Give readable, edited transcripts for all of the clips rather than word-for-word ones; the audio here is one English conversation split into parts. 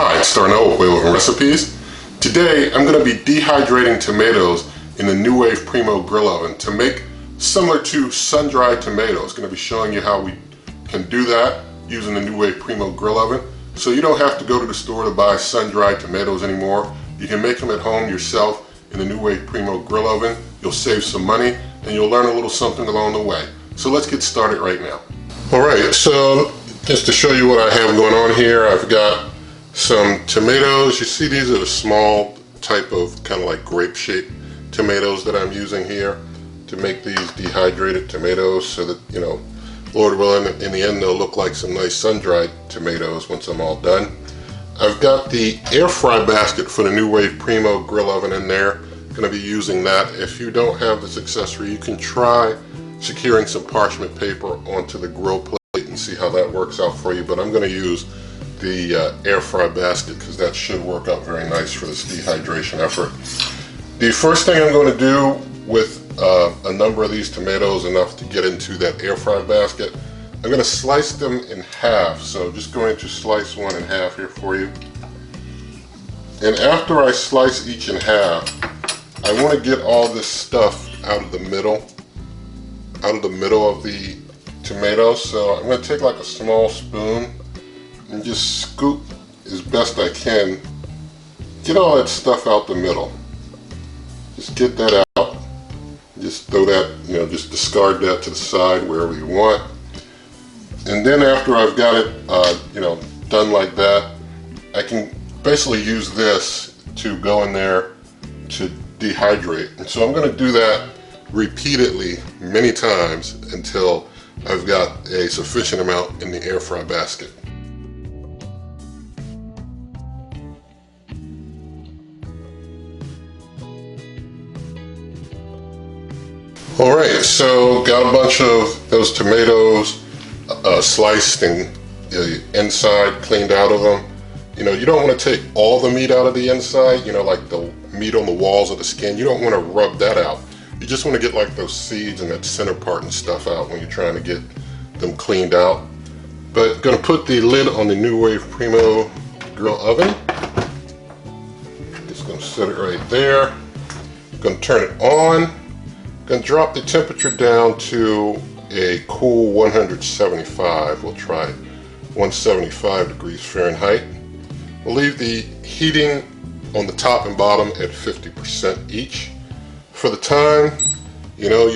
Hi, it's NuWave Primo Recipes. Today I'm going to be dehydrating tomatoes in the NuWave Primo Grill Oven to make similar to sun-dried tomatoes. Going to be showing you how we can do that using the NuWave Primo Grill Oven. So you don't have to go to the store to buy sun-dried tomatoes anymore. You can make them at home yourself in the NuWave Primo Grill Oven. You'll save some money and you'll learn a little something along the way. So let's get started right now. Alright, so just to show you what I have going on here, I've got some tomatoes. You see these are the small type of kind of like grape shaped tomatoes that I'm using here to make these dehydrated tomatoes so that, you know, Lord willing, in the end they'll look like some nice sun-dried tomatoes once I'm all done. I've got the air fry basket for the NuWave Primo Grill Oven in there. Going to be using that. If you don't have this accessory, you can try securing some parchment paper onto the grill plate and see how that works out for you, but I'm going to use the air fry basket because that should work out very nice for this dehydration effort. The first thing I'm going to do with a number of these tomatoes, enough to get into that air fry basket, I'm going to slice them in half. So just going to slice one in half here for you. And after I slice each in half, I want to get all this stuff out of the middle of the tomato. So I'm going to take like a small spoon and just scoop as best I can. Get all that stuff out the middle. Just get that out. Just throw that, you know, just discard that to the side wherever you want. And then after I've got it, you know, done like that, I can basically use this to go in there to dehydrate. And so I'm going to do that repeatedly many times until I've got a sufficient amount in the air fry basket. Alright, so got a bunch of those tomatoes sliced and the inside cleaned out of them. You know, you don't want to take all the meat out of the inside, you know, like the meat on the walls of the skin. You don't want to rub that out. You just want to get like those seeds and that center part and stuff out when you're trying to get them cleaned out. But going to put the lid on the NuWave Primo Grill Oven. Just going to set it right there. Going to turn it on. Going to drop the temperature down to a cool 175. We'll try 175 degrees Fahrenheit. We'll leave the heating on the top and bottom at 50% each. For the time, you know,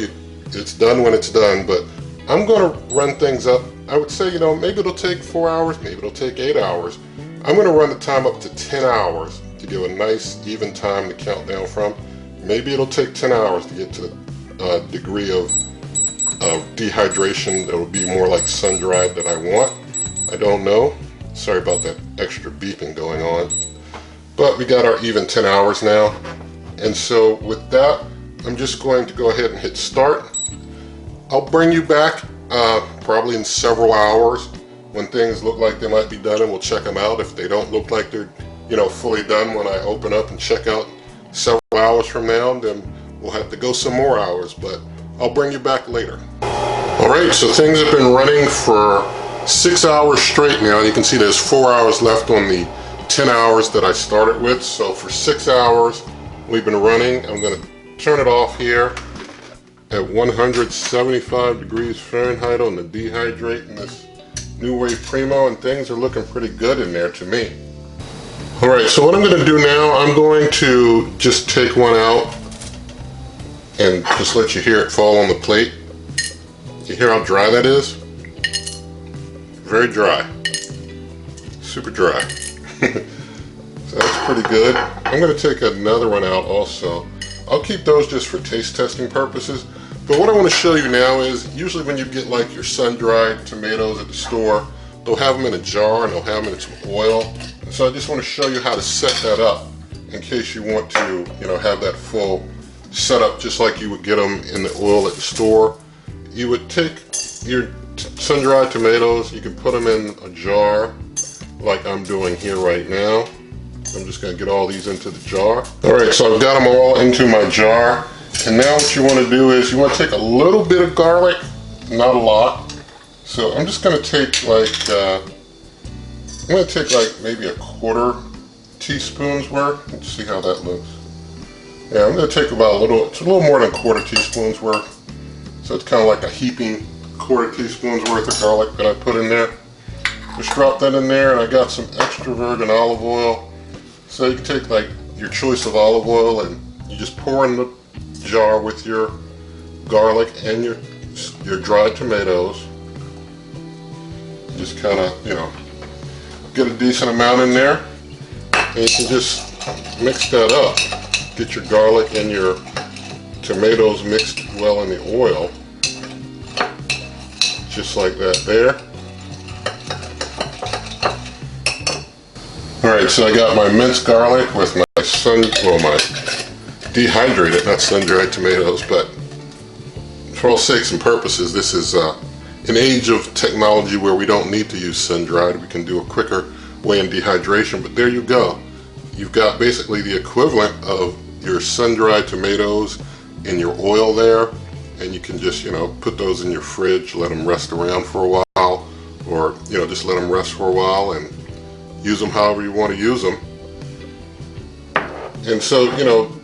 it's done when it's done, but I'm going to run things up. I would say, you know, maybe it'll take 4 hours, maybe it'll take 8 hours. I'm going to run the time up to 10 hours to give a nice even time to count down from. Maybe it'll take 10 hours to get to the degree of dehydration that will be more like sun-dried that I want. I don't know. Sorry about that extra beeping going on. But we got our even 10 hours now. And so with that, I'm just going to go ahead and hit start. I'll bring you back probably in several hours when things look like they might be done, and we'll check them out. If they don't look like they're, you know, fully done when I open up and check out several hours from now, then we'll have to go some more hours, but I'll bring you back later. Alright, so things have been running for 6 hours straight now. You can see there's 4 hours left on the 10 hours that I started with. So for 6 hours we've been running. I'm going to turn it off here at 175 degrees Fahrenheit on the dehydrate in this NuWave Primo, and things are looking pretty good in there to me. Alright, so what I'm going to do now, I'm going to just take one out and just let you hear it fall on the plate. You hear how dry that is? Very dry. Super dry. So that's pretty good. I'm going to take another one out also. I'll keep those just for taste testing purposes. But what I want to show you now is, usually when you get like your sun-dried tomatoes at the store, they'll have them in a jar and they'll have them in some oil. And so I just want to show you how to set that up in case you want to, you know, have that full setup just like you would get them in the oil at the store. You would take your sun-dried tomatoes, you can put them in a jar like I'm doing here right now. I'm just going to get all these into the jar. Alright, so I've got them all into my jar, and now what you want to do is you want to take a little bit of garlic, not a lot. So I'm just going to take like I'm going to take like maybe a quarter teaspoon's worth. Let's see how that looks. Yeah, I'm going to take about it's a little more than a quarter teaspoon's worth. So it's kind of like a heaping quarter teaspoon's worth of garlic that I put in there. Just drop that in there, and I got some extra virgin olive oil. So you can take like your choice of olive oil and you just pour in the jar with your garlic and your dried tomatoes. Just kind of, get a decent amount in there, and you can just mix that up. Get your garlic and your tomatoes mixed well in the oil, just like that there. Alright, so I got my minced garlic with my my dehydrated, not sun-dried tomatoes, but for all sakes and purposes, this is an age of technology where we don't need to use sun-dried. We can do a quicker way in dehydration, but there you go. You've got basically the equivalent of your sun-dried tomatoes in your oil there, and you can just, put those in your fridge, let them rest around for a while, or, just let them rest for a while and use them however you want to use them. And so,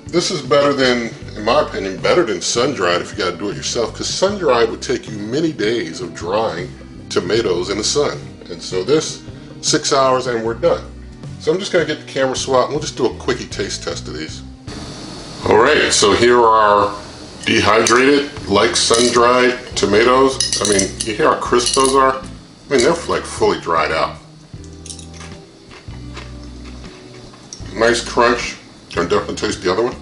this is better than, in my opinion, better than sun-dried if you got to do it yourself, because sun-dried would take you many days of drying tomatoes in the sun. And so this, 6 hours and we're done. So I'm just going to get the camera swap and we'll just do a quickie taste test of these. Alright, so here are our dehydrated, like sun-dried tomatoes. I mean, you hear how crisp those are? I mean, they're like fully dried out. Nice crunch. Can definitely taste the other one.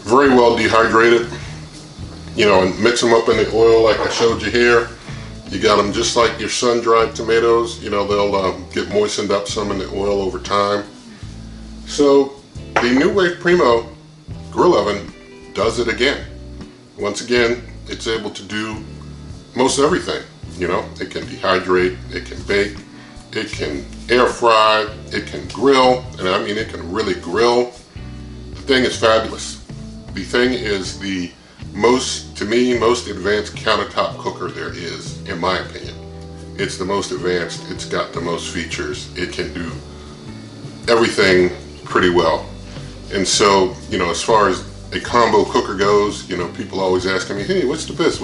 Very well dehydrated. And mix them up in the oil like I showed you here. You got them just like your sun-dried tomatoes. They'll get moistened up some in the oil over time. So the NuWave Primo Grill Oven does it again. Once again, it's able to do most everything. It can dehydrate, it can bake, it can air fry, it can grill, and I mean it can really grill. The thing is fabulous. The thing is the most advanced countertop cooker there is, in my opinion. It's the most advanced, it's got the most features, it can do everything pretty well. And so, as far as a combo cooker goes, people always asking me, hey, what's the best,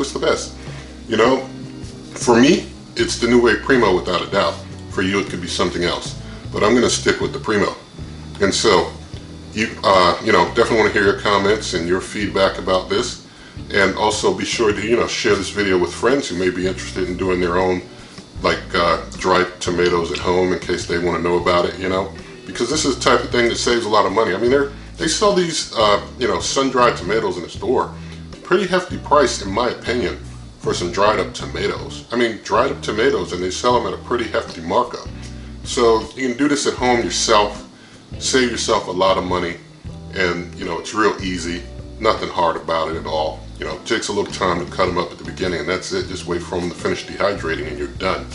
For me, it's the NuWave Primo without a doubt. For you, it could be something else. But I'm going to stick with the Primo. And so, you definitely want to hear your comments and your feedback about this. And also be sure to, share this video with friends who may be interested in doing their own, dried tomatoes at home in case they want to know about it, Because this is the type of thing that saves a lot of money. I mean, they sell these, sun-dried tomatoes in the store. Pretty hefty price, in my opinion, for some dried up tomatoes. I mean, dried up tomatoes, and they sell them at a pretty hefty markup. So you can do this at home yourself, save yourself a lot of money, and it's real easy, nothing hard about it at all. It takes a little time to cut them up at the beginning, and that's it. Just wait for them to finish dehydrating and you're done.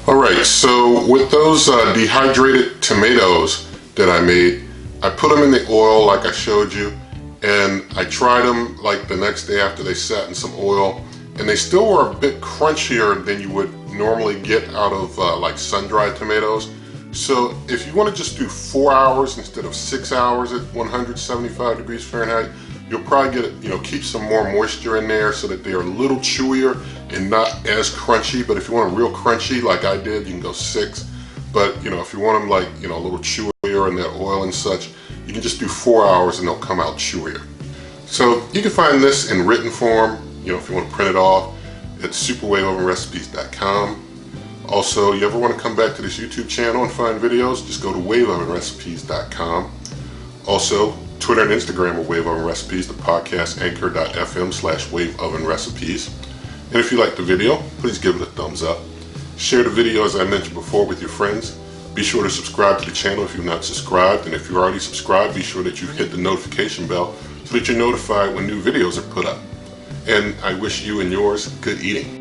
Alright, so with those dehydrated tomatoes that I made, I put them in the oil like I showed you, and I tried them like the next day after they sat in some oil, and they still were a bit crunchier than you would normally get out of sun-dried tomatoes. So if you want to just do 4 hours instead of 6 hours at 175 degrees Fahrenheit, you'll probably get keep some more moisture in there so that they're a little chewier and not as crunchy. But if you want them real crunchy like I did, you can go 6. But if you want them a little chewier in that oil and such, you can just do 4 hours and they'll come out chewier. So you can find this in written form, if you want to print it off, at superwaveovenrecipes.com. Also, you ever want to come back to this YouTube channel and find videos, just go to waveovenrecipes.com. Also, Twitter and Instagram are Wave Oven Recipes, the podcast anchor.fm/waveovenrecipes. And if you like the video, please give it a thumbs up. Share the video, as I mentioned before, with your friends. Be sure to subscribe to the channel if you're not subscribed, and if you're already subscribed, be sure that you hit the notification bell so that you're notified when new videos are put up. And I wish you and yours good eating.